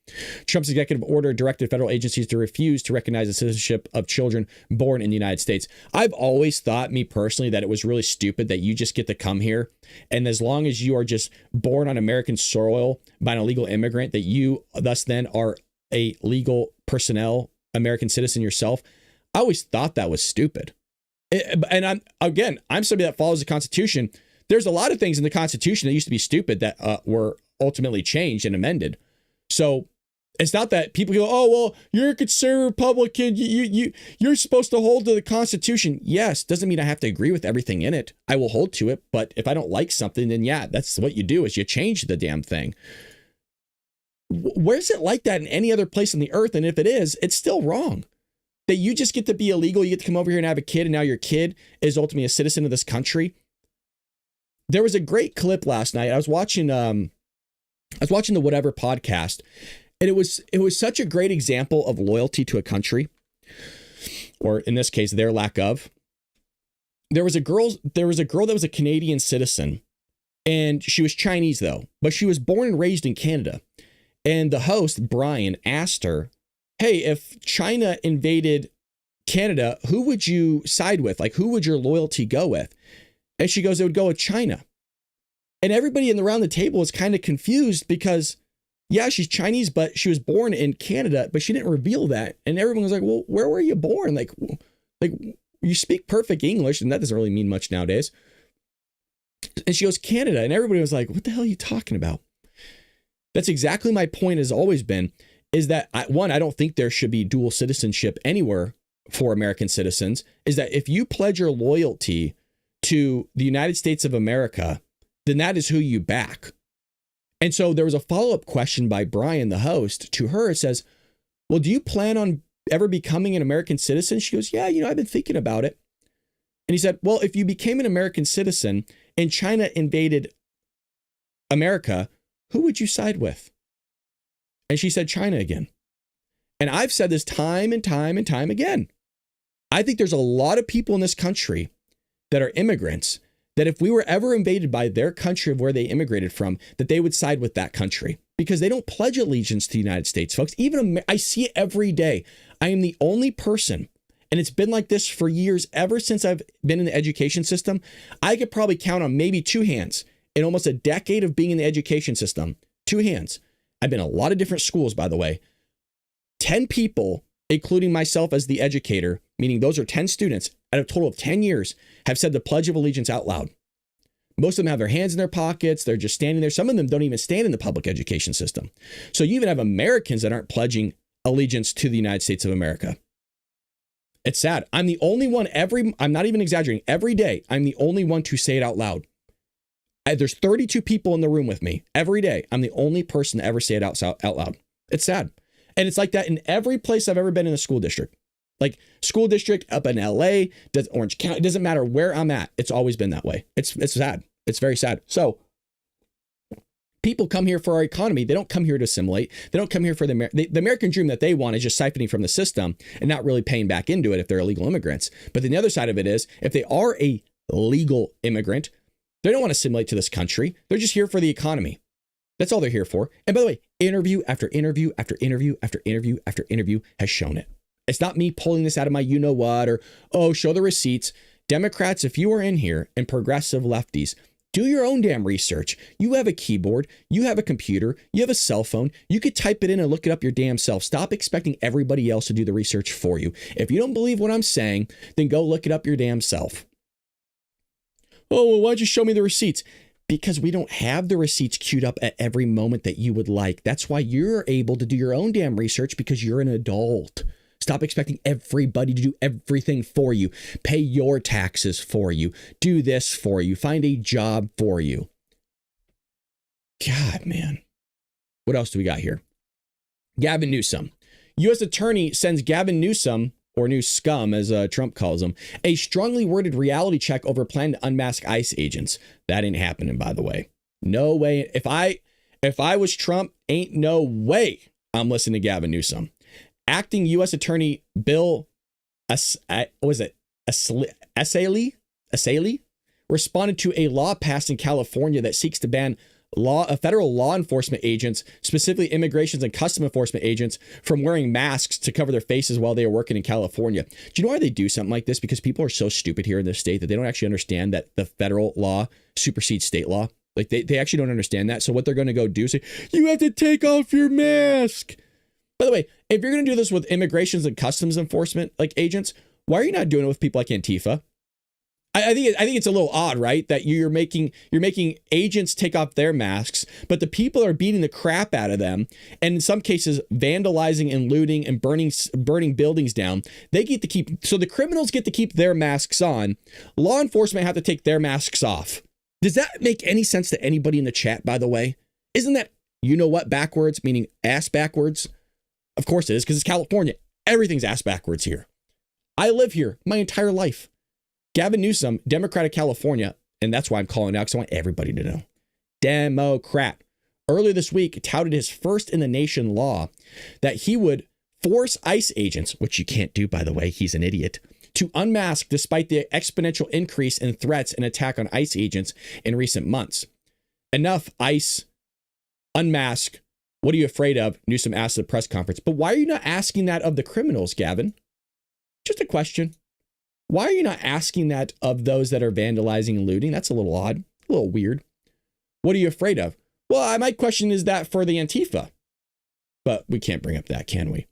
Speaker 1: Trump's executive order directed federal agencies to refuse to recognize the citizenship of children born in the United States. I've always thought, me personally, that it was really stupid that you just get to come here, and as long as you are just born on American soil by an illegal immigrant, that you thus then are a legal personnel, American citizen yourself. I always thought that was stupid. And I'm somebody that follows the Constitution. There's a lot of things in the Constitution that used to be stupid that were ultimately changed and amended. So it's not that people go, oh, well, you're a conservative Republican. You're supposed to hold to the Constitution. Yes, doesn't mean I have to agree with everything in it. I will hold to it. But if I don't like something, then yeah, that's what you do, is you change the damn thing. Where's it like that in any other place on the earth? And if it is, it's still wrong. That you just get to be illegal, you get to come over here and have a kid, and now your kid is ultimately a citizen of this country. There was a great clip last night. I was watching the Whatever podcast, and it was such a great example of loyalty to a country, or in this case, their lack of. There was a girl that was a Canadian citizen, and she was Chinese though, but she was born and raised in Canada. And the host, Brian, asked her, hey, if China invaded Canada, who would you side with? Like, who would your loyalty go with? And she goes, it would go with China. And everybody around the table was kind of confused because, yeah, she's Chinese, but she was born in Canada, but she didn't reveal that. And everyone was like, well, where were you born? Like you speak perfect English, and that doesn't really mean much nowadays. And she goes, Canada. And everybody was like, what the hell are you talking about? That's exactly my point, has always been, is that I don't think there should be dual citizenship anywhere for American citizens, is that if you pledge your loyalty to the United States of America, then that is who you back. And so there was a follow-up question by Brian, the host, to her. It says, well, do you plan on ever becoming an American citizen? She goes, yeah, I've been thinking about it. And he said, well, if you became an American citizen and China invaded America, who would you side with? And she said China again. And I've said this time and time and time again. I think there's a lot of people in this country that are immigrants that if we were ever invaded by their country of where they immigrated from, that they would side with that country because they don't pledge allegiance to the United States, folks. Even I see it every day. I am the only person, and it's been like this for years, ever since I've been in the education system. I could probably count on maybe two hands in almost a decade of being in the education system. Two hands. I've been in a lot of different schools, by the way. 10 people, including myself as the educator, meaning those are 10 students out of a total of 10 years, have said the Pledge of Allegiance out loud. Most of them have their hands in their pockets. They're just standing there. Some of them don't even stand in the public education system. So you even have Americans that aren't pledging allegiance to the United States of America. It's sad. I'm the only one I'm not even exaggerating. Every day, I'm the only one to say it out loud. There's 32 people in the room with me. Every day, I'm the only person to ever say it out loud. It's sad. And it's like that in every place I've ever been in a school district. Like school district up in LA, Orange County, it doesn't matter where I'm at. It's always been that way. It's sad. It's very sad. So people come here for our economy. They don't come here to assimilate. They don't come here for the American dream that they want is just siphoning from the system and not really paying back into it if they're illegal immigrants. But then the other side of it is if they are a legal immigrant, they don't want to assimilate to this country. They're just here for the economy. That's all they're here for. And by the way, interview after interview after interview after interview after interview has shown it. It's not me pulling this out of my you-know-what or, oh, show the receipts. Democrats, if you are in here and progressive lefties, do your own damn research. You have a keyboard. You have a computer. You have a cell phone. You could type it in and look it up your damn self. Stop expecting everybody else to do the research for you. If you don't believe what I'm saying, then go look it up your damn self. Oh, well, why don't you show me the receipts? Because we don't have the receipts queued up at every moment that you would like. That's why you're able to do your own damn research because you're an adult. Stop expecting everybody to do everything for you. Pay your taxes for you. Do this for you. Find a job for you. God, man. What else do we got here? Gavin Newsom. U.S. Attorney sends Gavin Newsom, or New Scum, as Trump calls him, a strongly worded reality check over plan to unmask ICE agents. That ain't happening, by the way. No way. If I was Trump, ain't no way I'm listening to Gavin Newsom. Acting U.S. Attorney Bill Essayli responded to a law passed in California that seeks to ban federal law enforcement agents, specifically immigrations and custom enforcement agents, from wearing masks to cover their faces while they are working in California. Do you know why they do something like this? Because people are so stupid here in this state that they don't actually understand that the federal law supersedes state law. Like they actually don't understand that. So what they're going to go do is say, you have to take off your mask. By the way, if you're going to do this with immigrations and customs enforcement like agents, why are you not doing it with people like Antifa? I think it's a little odd, right? That you're making agents take off their masks, but the people are beating the crap out of them, and in some cases vandalizing and looting and burning buildings down. They get to keep, so the criminals get to keep their masks on. Law enforcement have to take their masks off. Does that make any sense to anybody in the chat? By the way, isn't that you know what backwards, meaning ass backwards? Of course it is, because it's California. Everything's ass backwards here. I live here my entire life. Gavin Newsom, Democrat of California, and that's why I'm calling out, because I want everybody to know. Democrat. Earlier this week, touted his first in the nation law that he would force ICE agents, which you can't do, by the way, he's an idiot, to unmask despite the exponential increase in threats and attack on ICE agents in recent months. Enough, ICE, unmask. What are you afraid of? Newsom asked at the press conference. But why are you not asking that of the criminals, Gavin? Just a question. Why are you not asking that of those that are vandalizing and looting? That's a little odd, a little weird. What are you afraid of? Well, my question is that for the Antifa. But we can't bring up that, can we?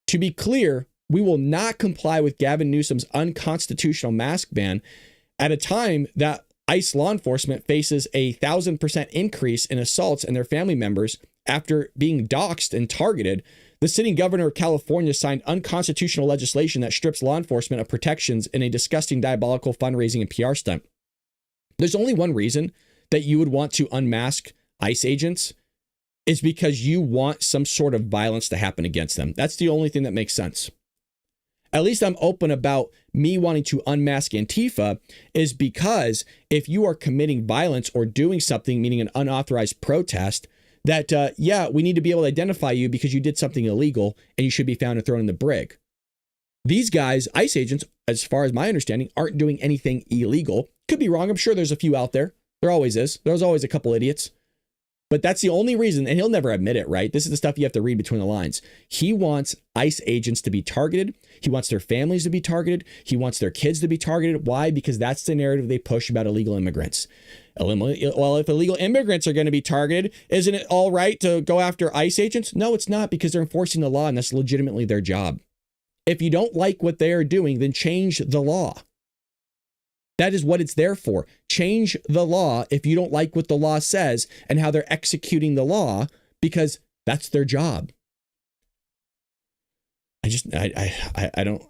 Speaker 1: To be clear, we will not comply with Gavin Newsom's unconstitutional mask ban at a time that ICE law enforcement faces a 1,000% increase in assaults and their family members after being doxxed and targeted. The sitting governor of California signed unconstitutional legislation that strips law enforcement of protections in a disgusting, diabolical fundraising and PR stunt. There's only one reason that you would want to unmask ICE agents is because you want some sort of violence to happen against them. That's the only thing that makes sense. at least I'm open about me wanting to unmask Antifa, is because if you are committing violence or doing something, meaning an unauthorized protest, that, we need to be able to identify you because you did something illegal and you should be found and thrown in the brig. These guys, ICE agents, as far as my understanding, aren't doing anything illegal. Could be wrong. I'm sure there's a few out there. There always is. There's always a couple idiots. But that's the only reason, and he'll never admit it, right? This is the stuff you have to read between the lines. He wants ICE agents to be targeted. He wants their families to be targeted. He wants their kids to be targeted. Why? Because that's the narrative they push about illegal immigrants. Well, if illegal immigrants are going to be targeted, isn't it all right to go after ICE agents? No, it's not, because they're enforcing the law, and that's legitimately their job. If you don't like what they are doing, then change the law. That is what it's there for. Change the law if you don't like what the law says and how they're executing the law, because that's their job. I don't.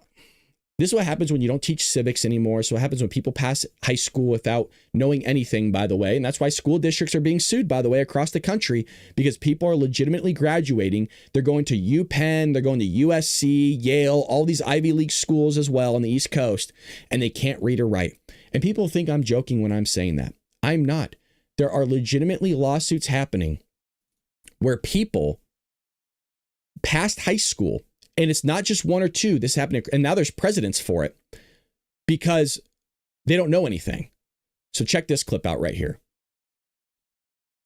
Speaker 1: This is what happens when you don't teach civics anymore. So what happens when people pass high school without knowing anything, by the way. And that's why school districts are being sued, by the way, across the country, because people are legitimately graduating. They're going to UPenn, they're going to USC, Yale, all these Ivy League schools as well on the East Coast, and they can't read or write. And people think I'm joking when I'm saying that. I'm not. There are legitimately lawsuits happening where people passed high school, and it's not just one or two. This happened, and now there's precedents for it because they don't know anything. So check this clip out right here.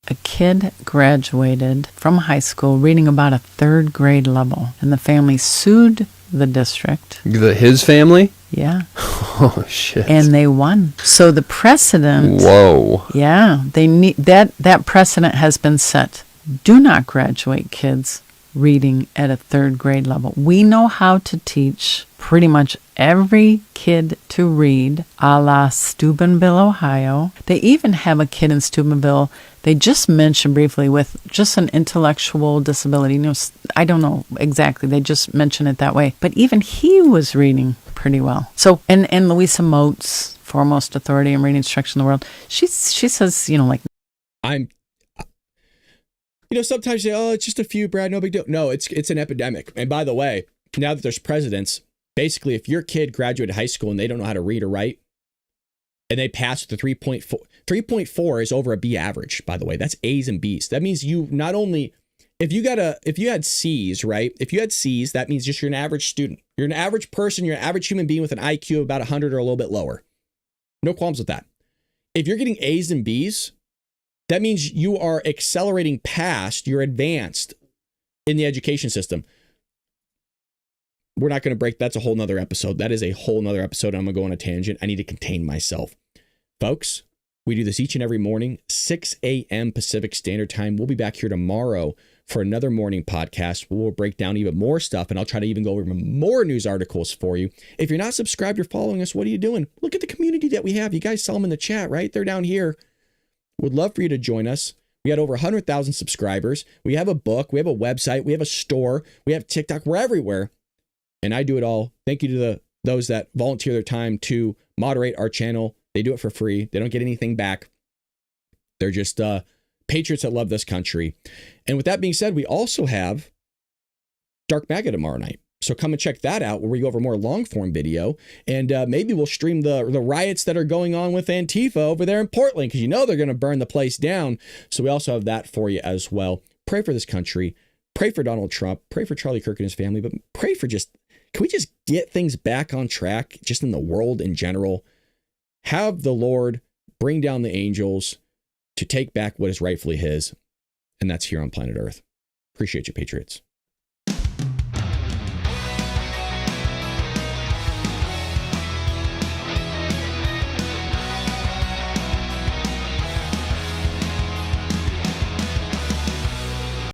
Speaker 18: A kid graduated from high school reading about a third grade level, and the family sued the district.
Speaker 19: His family?
Speaker 18: Yeah.
Speaker 19: Oh, shit.
Speaker 18: And they won. So the precedent.
Speaker 19: Whoa.
Speaker 18: Yeah. They need that precedent has been set. Do not graduate kids reading at a third grade level. We know how to teach pretty much every kid to read, a la Steubenville, Ohio. They even have a kid in Steubenville they just mentioned briefly with just an intellectual disability. You know, I don't know exactly. They just mentioned it that way. But even he was reading pretty well. So, and Louisa Moats, foremost authority in reading instruction in the world, she says,
Speaker 1: sometimes you say, oh, it's just a few, Brad, no big deal. No, it's an epidemic. And by the way, now that there's presidents, basically, if your kid graduated high school and they don't know how to read or write, and they pass with a 3.4, 3.4 is over a B average, by the way. That's A's and B's. That means you not only, if you had C's, right? If you had C's, that means just you're an average student. You're an average person. You're an average human being with an IQ of about 100 or a little bit lower. No qualms with that. If you're getting A's and B's, that means you are accelerating past, you're advanced in the education system. We're not going to break. That's a whole nother episode. That is a whole nother episode. I'm going to go on a tangent. I need to contain myself. Folks, we do this each and every morning, 6 a.m. Pacific Standard Time. We'll be back here tomorrow for another morning podcast. We'll break down even more stuff, and I'll try to even go over more news articles for you. If you're not subscribed or following us, what are you doing? Look at the community that we have. You guys saw them in the chat, right? They're down here. Would love for you to join us. We got over 100,000 subscribers. We have a book. We have a website. We have a store. We have TikTok. We're everywhere. And I do it all. Thank you to those that volunteer their time to moderate our channel. They do it for free. They don't get anything back. They're just patriots that love this country. And with that being said, we also have Dark MAGA tomorrow night. So come and check that out where we go over more long form video. And maybe we'll stream the riots that are going on with Antifa over there in Portland, because they're going to burn the place down. So we also have that for you as well. Pray for this country. Pray for Donald Trump. Pray for Charlie Kirk and his family. But pray for can we just get things back on track just in the world in general? Have the Lord bring down the angels to take back what is rightfully his. And that's here on planet Earth. Appreciate you, patriots.